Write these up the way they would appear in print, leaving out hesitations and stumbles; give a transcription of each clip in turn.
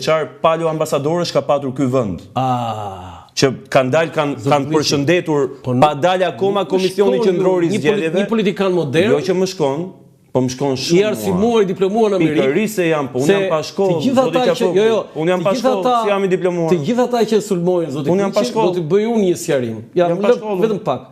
Qarë palo ambasadorësh ka patur ky vend. Që kanë dalë, kanë përshëndetur, pa dalë akoma Komisioni Qendror i Zgjedhjeve. Një politikan modern. Jo që më shkon, po më shkon shumë. I arsimuar i diplomuar në Amerikë. Pikërisht se jam, po unë jam pa shkollë. Unë jam pa shkollë, si jam i diplomuar. Të gjithë ata që sulmojnë zoti Kliçi, do të bëj unë një sqarim. Ja, vetëm pak.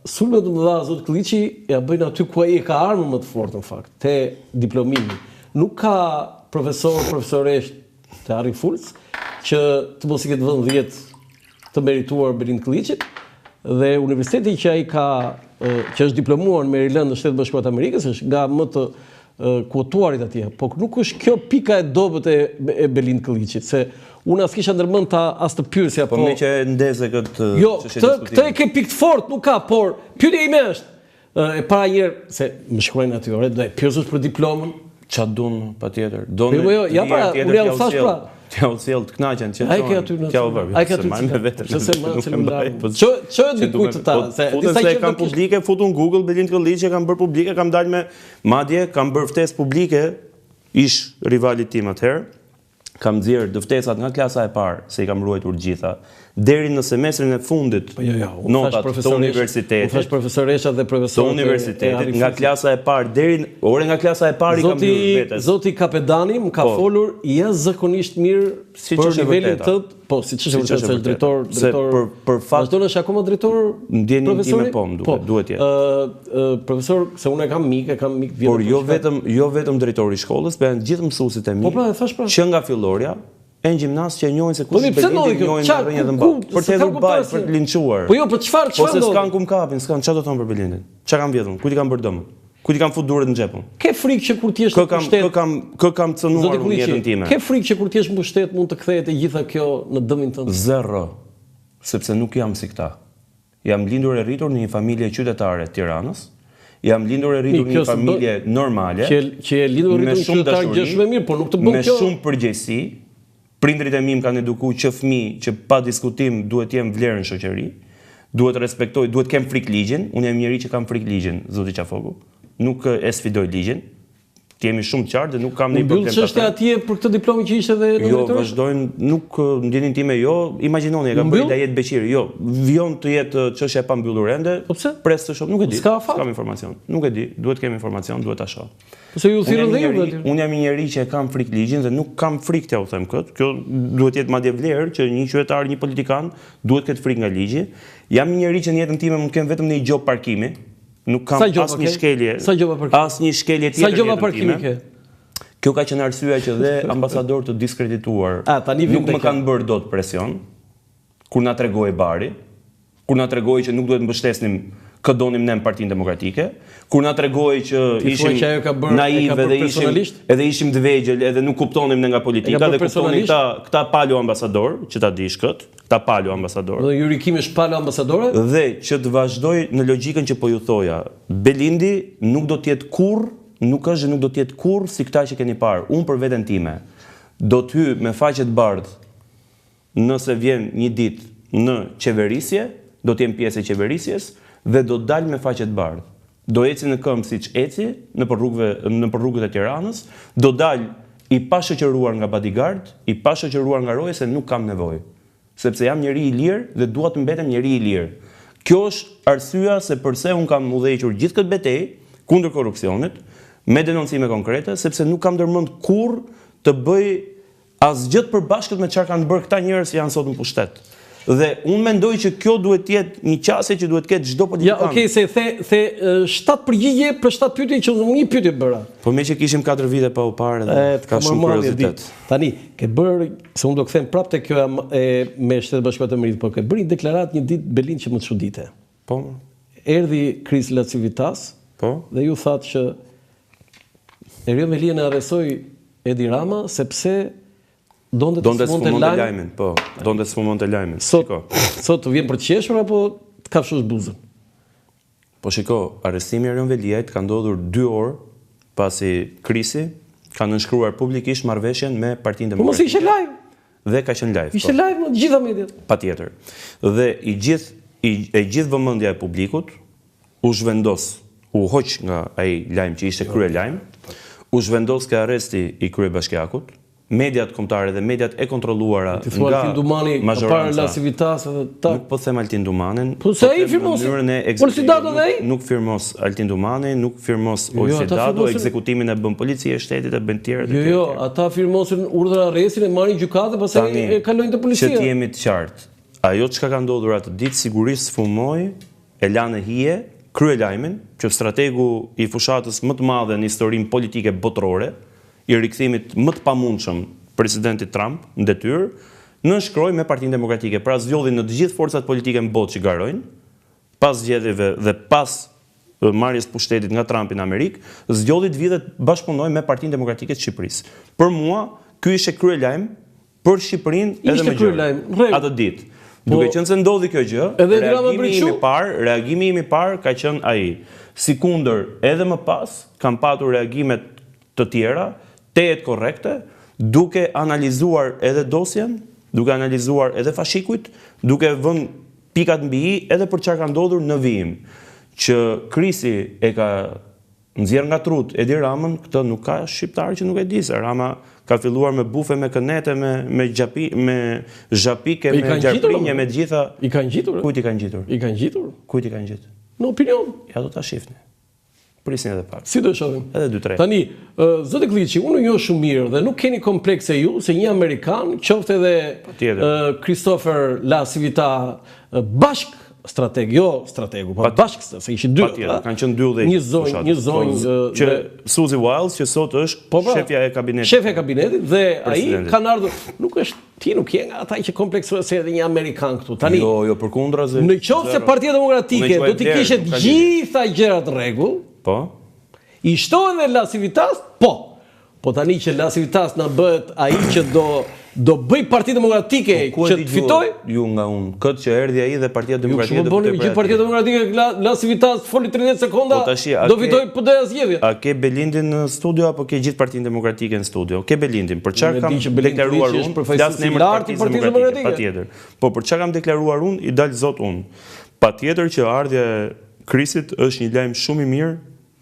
Sulmet të mëdha zoti Kliçi ja bëjnë aty ku ai ka armën më të fortë në fakt, te diplomimi. Nuk ka profesoresh të Harry Fulc, që të mos i ketë vënë 10 të merituar Belind Kliçit, dhe universiteti që ai ka, që është diplomuar në Maryland në Shtetet Bashkuara të Amerikës, është nga më të kuotuarit atje, po nuk është kjo pika e dobët e Belind Kliçit, se unë as kisha ndërmend ta as të pyesja, po me që ndeze këtë jo, këtë e ke pikë të fortë, nuk ka, por pyetja ime është e para njerë, se më shkruajnë aty orë, do e pyesësh për diplomën. Qa dun, pa tjetër. Ja para, unë jam thash pra. Tja u sjell të knaqen, që ai ke aty në. Tja u vërë. Ai ke aty në vetë. Se më celular. Ço dikujt ta, futën se kanë publike, futun Google Belind Kliçi, kanë bërë publike, kam dalë me madje, kam bërë ftesë publike, ish rivalit tim atëherë. Kam nxjerr dëftesat nga klasa e parë, se i kam ruajtur gjitha, deri në semestrin e fundit. Notat të universitetit. U thash profesoreshat dhe profesorët të universitetit, nga klasa e parë deri nga klasa e parë i kam bërë vetes. Zoti Kapedani më ka folur jashtëzakonisht mirë për nivelin tënd. Po, siç është vërtet se është drejtor për fat. Vazhdon është akoma drejtor profesori? Po, duhet jetë. Profesor, se unë kam mik vjetë. Por jo vetëm drejtori i shkollës, po janë gjithë mësuesit e mi. Po pra, thash pra. Që nga filloria e në gjimnas që e njohin se kush Belindi njohin në rënjë dhe mba. Për të hedhur bajt, për të linquar. Po jo, për çfarë Po se s'kan ku m'kapin, s'kan, qa do thonë për Belindin? Qa kam vjetën? Kujt i kam bërë dëmën? Kujt i kam fut durët në xhepun? Ke frikë që kur ti je në pushtet, kë kam cënuar në jetën time. Ke frikë që kur ti je në pushtet mund të kthehet e gjitha kjo në dëmin tënd? Zero. Sepse nuk jam si këta. Jam lindur e rritur në një familje qytetare të Tiranës. Jam lindur e rritur në një familje normale. Që e lindur e rritur në qytetar gjë shumë mirë, por nuk të bën kjo. Me shumë përgjegjësi. Prindrit e mi më kanë edukuar që fëmijë që pa diskutim duhet të jem vlerë në shoqëri. Duhet respektoj, duhet kem frikë ligjin. Unë jam njëri që kam frikë ligjin, zoti Qafoku. Nuk e sfidoj ligjin. Të jemi shumë të qartë dhe nuk kam një problem. Mbyll çështja atje për këtë diplomë që ishte dhe në Jo, vazhdojnë, nuk ndjenin time jo, imagjinoni e ka bërë Dajet Beqiri, jo, vijon të jetë çështja e pambyllur ende. Po pse? Pres të shoh, nuk e di. S'kam informacion. Nuk e di, duhet të kem informacion, duhet ta shoh. Se ju thirrën dhe ju. Unë jam një njerëz që e kam frikë ligjin dhe nuk kam frikë t'ja u them këtë. Kjo duhet jetë madje vlerë që një qytetar, një politikan duhet ketë frikë nga ligji. Jam një njerëz që në jetën time mund të kem vetëm një gjop parkimi. Nuk kam asnjë shkelje. Asnjë shkelje tjetër. Sa gjoba parkimi ke? Kjo ka qenë arsyeja që dhe ambasador të diskredituar nuk më kanë bërë dot presion. Kur na tregoi Bari, kur na tregoi që nuk duhet mbështesnim këdonim ne në Partinë Demokratike, kur na tregoi që ishim naiv edhe ishim të vegjël edhe nuk kuptonim ne nga politika dhe kuptonin këta palo ambasador, që ta dish këtë, këta palo ambasador. Dhe Yuri Kimi është palo ambasadore? Dhe që të vazhdoj në logjikën që po ju thoja, Belindi nuk do të jetë kurrë, nuk është dhe nuk do të jetë kurrë si këta që keni parë. Unë për veten time do të hy me faqe të bardhë nëse vjen një ditë në qeverisje, do të jem pjesë e qeverisjes dhe do të dal me faqe të bardhë. Do eci në këmbë siç eci në rrugët e Tiranës, do dal i pashoqëruar nga bodyguard, i pashoqëruar nga roje se nuk kam nevojë. Sepse jam njeri i lirë dhe dua të mbetem njeri i lirë. Kjo është arsyeja se pse un kam udhëhequr gjithë këtë betejë kundër korrupsionit me denoncime konkrete, sepse nuk kam ndërmend kurrë të bëj asgjë të përbashkët me çfarë kanë bërë këta njerëz që janë sot në pushtet. Dhe unë mendoj që kjo duhet të jetë një qasje që duhet të ketë çdo politikan. Ja, okay, se the 7 përgjigje për 7 pyetje që unë një pyetje bëra. Po me që kishim 4 vite pa u parë dhe ka shumë kuriozitet. Tani, ke bërë, se unë do kthem prapë te kjo me Shtetet Bashkuara të Amerikës, po ke bërë një deklaratë një ditë Belind që më të çudite. Po. Erdhi Kris Lacivitas. Po. Dhe ju thatë që Erion Velia e arrestoi Edi Rama sepse donte të sfumonte lajmin, po, donte të sfumonte lajmin. Sot të vjen për të qeshur apo të kafshosh buzën? Po shiko, arrestimi i Erion Veliajt ka ndodhur 2 orë pasi Krisi ka nënshkruar publikisht marrëveshjen me Partinë Demokratike. Po mos ishte live. Dhe ka qenë live. Ishte live në gjitha mediat. Patjetër. Dhe e gjithë vëmendja e publikut u zhvendos, u hoq nga ai lajm që ishte krye lajm, u zhvendos ke arresti i kryebashkiakut, mediat kombëtare dhe mediat e kontrolluara nga majoranca. Nuk po them Altin Dumanin. Po se ai firmos. Nuk firmos Altin Dumani, nuk firmos Ojsedado, ekzekutimin e bën policia e shtetit e bën tjerë. Jo, ata firmosin urdhër arrestin e marrin gjykatë, pastaj e kalojnë te policia. Që të jemi të qartë. Ajo çka ka ndodhur atë ditë sigurisht sfumoi, e lanë hije kryelajmin që strategu i fushatës më të madhe në historinë politike botërore, i rikthimit më të pamundshëm presidentit Trump në detyrë, nënshkroi me Partinë Demokratike. Pra zgjodhi në të gjithë forcat politike në botë që garojnë, pas zgjedhjeve dhe pas marrjes pushtetit nga Trumpi në Amerikë, zgjodhi të vijë të bashkëpunojë me Partinë Demokratike të Shqipërisë. Për mua, ky ishte kryelajm për Shqipërinë edhe më gjerë. Atë ditë. Duke qenë se ndodhi kjo gjë, reagimi im i parë ka qenë ai. Sikundër, edhe më pas kam patur reagimet të tjera, tejet korrekte, duke analizuar edhe dosjen, duke analizuar edhe fashikujt, duke vënë pikat mbi i edhe për çfarë ka ndodhur në vijim. Që Krisi e ka nxjerr nga trut Edi Ramën, këtë nuk ka shqiptar që nuk e di se Rama ka filluar me bufe, me kënete, me zhapike, me gjarprinje, me gjitha. I kanë gjitur? Kujt i kanë gjitur? I kanë gjitur? Kujt i kanë gjitur? Në opinion. Ja do ta shihni. Prisni edhe pak. Si do shohim? Edhe 2-3. Tani, zoti Kliçi, unë njoh shumë mirë dhe nuk keni komplekse ju se një Amerikan, qoftë edhe Christopher La Civita bashk strateg, jo strategu, po bashk se ishin dy. Kanë qenë dy dhe një zonjë që Suzy Wiles që sot është shefja e kabinetit. Shefja e kabinetit dhe ai kanë ardhur, nuk është ti nuk je nga ata që kompleksohet se edhe një Amerikan këtu. Tani, jo përkundrazi. Në qoftë se Partia Demokratike do të kishte gjitha gjërat rregull, po. I shtohen dhe La Civitas? Po. Po tani që La Civitas na bëhet ai që do bëj Parti Demokratike që të fitoj? Ju nga unë, këtë që erdhi ai dhe Partia Demokratike do të gjithë Partia Demokratike, La Civitas foli 30 sekonda, do fitoj PD-ja zgjedhje. A ke Belindin në studio apo ke gjithë Partinë Demokratike në studio? Ke Belindin, për çfarë kam deklaruar unë? Flas në emër të Partisë Demokratike, patjetër. Po për çfarë kam deklaruar unë, i dal zot unë. Patjetër që ardhja e Krisit është një lajm shumë i mirë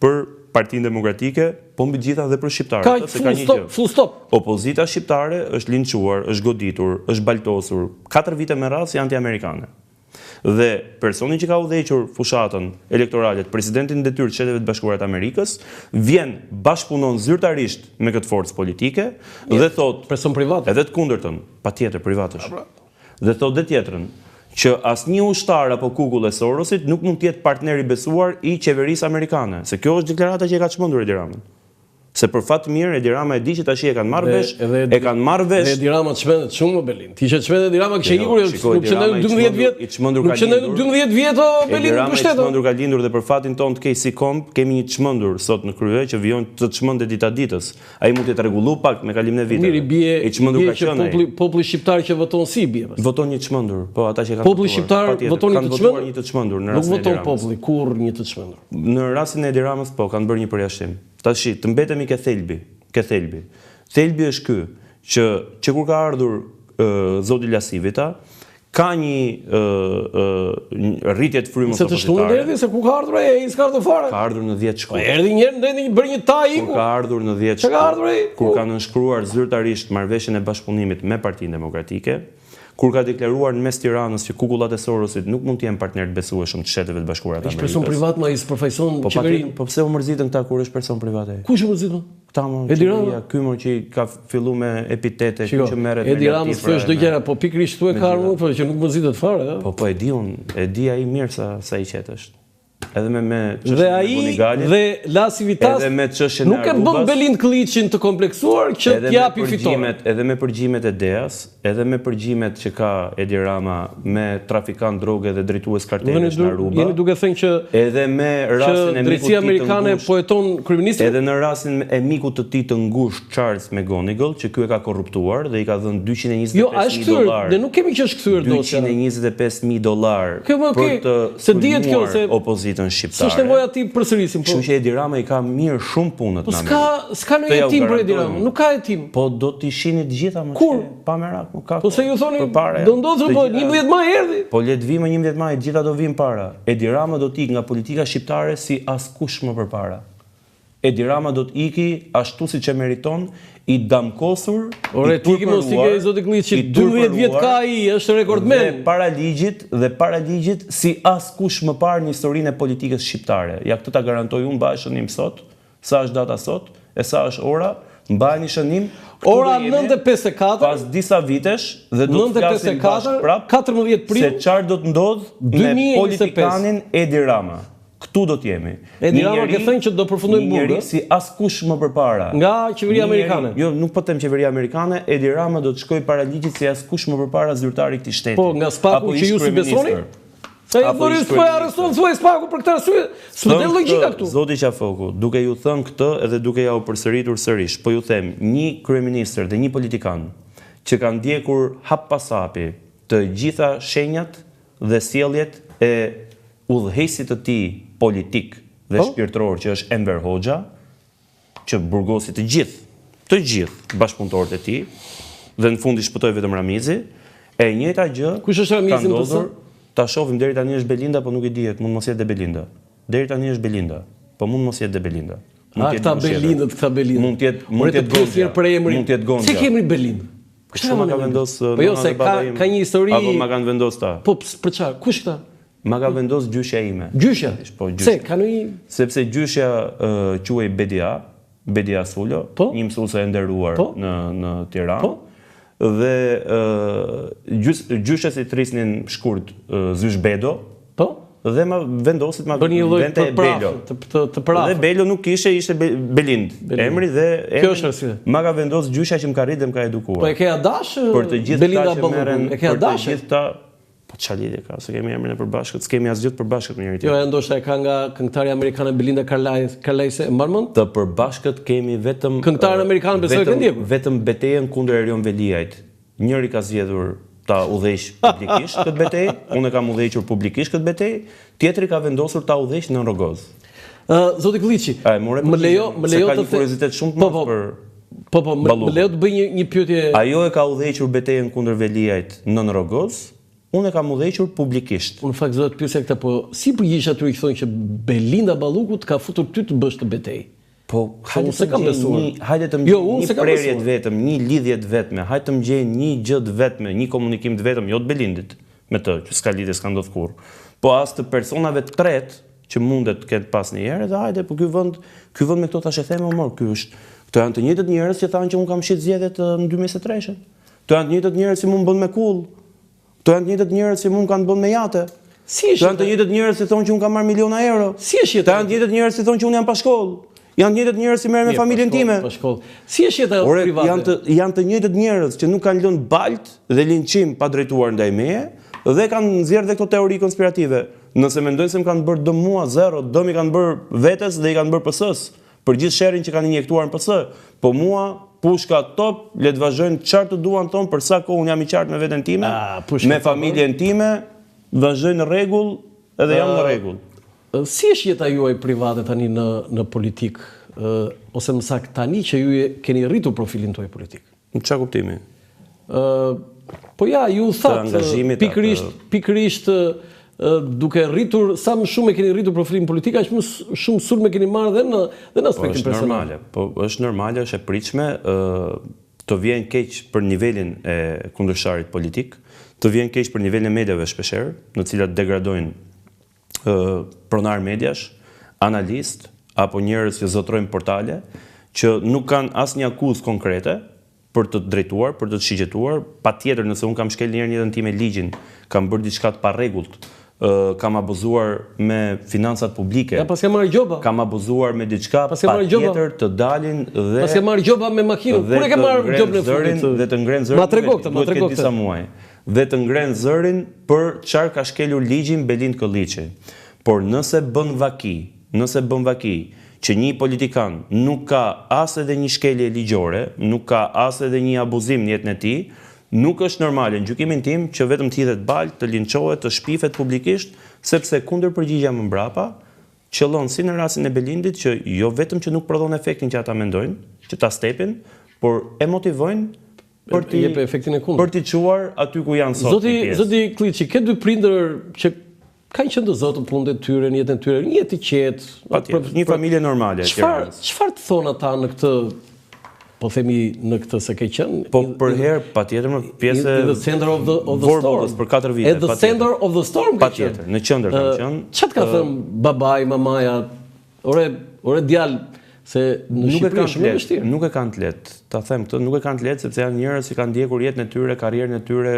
për Partinë Demokratike, po mbi gjitha dhe për shqiptarët. Full stop. Opozita shqiptare është linçuar, është goditur, është baltosur. 4 vite me radhë si anti-amerikane. Dhe personi që ka udhëhequr fushatën elektorale, presidentin në detyrë të Shtetet Bashkuara të Amerikës, vjen bashkëpunon zyrtarisht me këtë forcë politike dhe thot person privat. Edhe të kundërtën, patjetër privatësh. Dhe thot dhe tjetrën, që asnjë ushtar apo kukull e Sorosit nuk mund të jetë partner i besuar i qeverisë amerikane, se kjo është deklarata që e ka çmendur Edi Ramën. Se për fat të mirë Edi Rama e di që tash e kanë marrë vesh, Dhe Edi Rama çmendet shumë Belin. Ti që çmendet Edi Rama kishte ikur, nuk çmendet 12 vjet. Nuk çmendet 12 vjet o Belin në pushtet. Edi Rama ka lindur dhe për fatin ton të keq si komb, kemi një çmendur sot në krye që vijon të çmendet dita ditës. Ai mund të jetë rregullu pak me kalimin e viteve. Mirë, bie populli shqiptar që voton si bie. Voton një çmendur, po ata që kanë populli shqiptar voton një të çmendur në rastin e Edi Ramës. Nuk voton populli kur një të çmendur. Në rastin e Edi Ramës po kanë bërë një përjashtim. Tashi, të mbetemi ke thelbi. Thelbi është ky, që kur ka ardhur zoti La Civita, ka një rritje të frymës opozitare. Se të shtunë erdhi, se ku ka ardhur ai, s'ka ardhur fare. Ka ardhur në 10 shkurt. Erdhi njerë, bërë një taj iku. Kur ka ardhur në 10 shkurt, kur ka nënshkruar zyrtarisht marrëveshjen e bashkëpunimit me Partinë Demokratike, kur ka deklaruar në mes Tiranës që kukullat e Sorosit nuk mund të jenë partner të besueshëm të Shteteve të Bashkuara të Amerikës. Është person privat ma i përfaqëson qeverinë. Po pse u mërzitën këta kur është person privat ai? Kush u mërzitën? Këta më qeveria, ky më që ka filluar me epitete, që merret me Edi Ramës thosh çdo gjëra, po pikërisht thuaj ka ardhur, po që nuk mëzitet fare, Po e di unë, e di ai mirë sa i qetë është. Edhe me dhe ai dhe La Civitas nuk e bën Belind Kliçin të kompleksuar që t'japi fitore. Edhe me përgjimet e Deas, edhe me përgjimet që ka Edi Rama me trafikant droge dhe drejtues kartelesh në Aruba. Jeni duke thënë që edhe me rastin e drejtësia amerikane po heton kryeministrin. Edhe në rastin e mikut të tij të ngushtë Charles McGonigal, që ky e ka korruptuar dhe i ka dhënë $225,000. Ne nuk kemi që është kthyer dosja. $225,000 për të sulmuar opozitën shqiptare. S'është nevoja ti përsërisim, po. Kështu që Edi Rama i ka mirë shumë punët në Amerikë. S'ka në jetim për Edi Rama, nuk ka jetim. Po do t'i shihni të gjitha më kur pa merak, nuk ka. Po se ju thoni do ndodhë po 11 maj erdhi. Po le të vijmë 11 maj, gjitha do vijnë para. Edi Rama do t'ik nga politika shqiptare si askush më përpara. Edi Rama do t'iki ashtu siç e meriton, i damkosur, Ore, ti ki mos i ke zoti Kliçi, 12 vjet ka ai, është rekordmen. Dhe para ligjit si askush më parë në historinë e politikës shqiptare. Ja këtë ta garantoj unë, mbaj shënim sot, sa është data sot, e sa është ora, mbajeni shënim. Ora 9:54. Pas disa vitesh dhe do të flasim bashkë prap 14 prill se çfarë do të ndodh me politikanin Edi Rama. Këtu do të jemi. Edi Rama ke thënë që do përfundojmë burg, si askush më përpara. Nga qeveria amerikane. Jo, nuk po them qeveria amerikane, Edi Rama do të shkojë para ligjit si askush më përpara zyrtari i këtij shteti. Po, nga spaku që ju si besoni? Sa i bëri s'po arreston thuaj spaku për këtë arsye? S'më logjika këtu. Zoti Qafoku, duke ju thënë këtë edhe duke ja u përsëritur sërish, po ju them, një kryeministër dhe një politikan që kanë ndjekur hap pas hapi të gjitha shenjat dhe sjelljet e udhëheqësit të tij politik dhe shpirtëror që është Enver Hoxha, që burgosi të gjithë bashkëpunëtorët e tij, dhe në fund i shpëtoi vetëm Ramizi, e njëjta gjë. Kush është Ramizi më të? Ta shohim, deri tani është Belinda, po nuk i dihet, mund mos jetë dhe Belinda. Deri tani është Belinda, po mund mos jetë dhe Belinda. Këta Belinda. Mund të jetë Gonxha. Mund të jetë Gonxha. Si kemi Belinda? Kështu ma ka vendos. Po jo, se ka një histori. Apo ma kanë vendos ta. Po për çfarë? Kush këta? Ma ka vendos gjyshja ime. Gjyshja? Se ka një. Sepse gjyshja quhej Bedia Sullo, një mësuese e nderuar në Tiranë. Dhe gjyshës i trisnin shkurt Zysh Bedo, dhe ma vendosit ma vente e Belo. Dhe Belo nuk ishte Belind emri, dhe ma ka vendos gjyshja që më ka rritë dhe më ka edukuar. Po e ke adash Belinda Ballukun? E ke adash? Po ç'a lidhje ka, se kemi emrin e përbashkët, s'kemi asgjë të përbashkët me njëri tjetrin. Jo, ndoshta e ka nga këngëtarja amerikane Belinda Carlisle, e mban mend? Të përbashkët kemi vetëm këngëtarën amerikan besoj ke ndjekur. Vetëm betejën kundër Erion Veliajt. Njëri ka zgjedhur ta udhëheq publikisht këtë betejë, unë kam udhëhequr publikisht këtë betejë, tjetri ka vendosur ta udhëheq në Rogoz. Zoti Kliçi, më lejo të them kuriozitet shumë të madh për më lejo të bëj një pyetje. Ajo e ka udhëhequr betejën kundër Veliajt në Rogoz. Unë e kam udhëhequr publikisht. Unë fakt zot pyesja këtë, po si përgjigjesh atyre që thonë që Belinda Balluku të ka futur ty të bësh të betejë? Po, hajde të më gjej një prerje të vetëm, një lidhje të vetme, hajde të më gjej një gjë të vetme, një komunikim të vetëm, jo të Belindit me të, që s'ka lidhje, s'ka ndodhur kurrë. Po as të personave të tretë që mundet të ketë pas një herë, dhe hajde, po ky vend me këto tash e them më, këto janë të njëjtët njerëz që thanë që unë kam shit zgjedhjet në 2023. Këto janë të njëjtët njerëz që mund bën me kull. Këto janë të njëjtët njerëz që mund kanë bën me jate. Këto janë të njëjtët njerëz që thonë që unë kam marrë miliona euro. Si është jeta? Këto janë të njëjtët njerëz që thonë që unë jam pa shkollë. Janë të njëjtët njerëz që merren me familjen time. Si është jeta private? Janë të njëjtët njerëz që nuk kanë lënë balt dhe linçim pa drejtuar ndaj meje dhe kanë nxjerrë dhe këto teori konspirative. Nëse mendojnë se më kanë bërë dëm mua zero, dëm i kanë bërë vetes dhe i kanë bërë PS-s për gjithë sherrin që kanë injektuar në PS. Po mua pushka top, le të vazhdojnë çfarë të duan thonë, për sa kohë unë jam i qartë me veten time, me familjen time, vazhdojnë në rregull edhe jam në rregull. Si është jeta juaj private tani në politik, ose më saktë tani që ju keni rritur profilin tuaj politik? Në çfarë kuptimi? Po ja, ju thatë pikërisht duke rritur, sa më shumë e keni rritur profilin politik, aq më shumë sulme keni marrë dhe në aspektin personal. Po është normale, është e pritshme, të vjen keq për nivelin e kundërshtarit politik, të vjen keq për nivelin e mediave shpeshherë, në të cilat degradojnë pronar mediash, analist apo njerëz që zotrojnë portale që nuk kanë asnjë akuzë konkrete për të drejtuar, për të shigjetuar. Patjetër, nëse unë kam shkel një herë në jetën time ligjin, kam bërë diçka të parregullt, kam abuzuar me financat publike. Ja, pas ke marrë gjoba. Kam abuzuar me diçka patjetër të dalin dhe pas ke marrë gjoba me makinën. Kur e ke marrë gjobën e fundit? Dhe të ngrenë zërin. Ma trego këtë. Disa muaj. Dhe të ngrenë zërin për çfarë ka shkelur ligjin Belind Kolliçi. Por nëse bën vaki që një politikan nuk ka as edhe një shkelje ligjore, nuk ka as edhe një abuzim në jetën e tij, nuk është normale në gjykimin tim që vetëm të hidhet balë, të linçohet, të shpifet publikisht, sepse kundër përgjigja më mbrapa qëllon si në rastin e Belindit që jo vetëm që nuk prodhon efektin që ata mendojnë, që ta stepin, por e motivojnë për t'i çuar aty ku janë sot. Zoti Kliçi, ke dy prindër që kanë qenë të zotë punët e tyre, në jetën e tyre, një jetë i qetë, një familje normale. Çfarë të thonë ata në këtë po themi në këtë se ke qenë. Po për herë patjetër më pjesë in the center of the storm. Për 4 vite. At the center of the storm. Patjetër, në qendër kam qenë. Çfarë ka thënë babai, mamaja? Ore djalë, se në Shqipëri është shumë vështirë. Nuk e kanë të lehtë. Ta them këtë, nuk e kanë të lehtë sepse janë njerëz që kanë ndjekur jetën e tyre, karrierën e tyre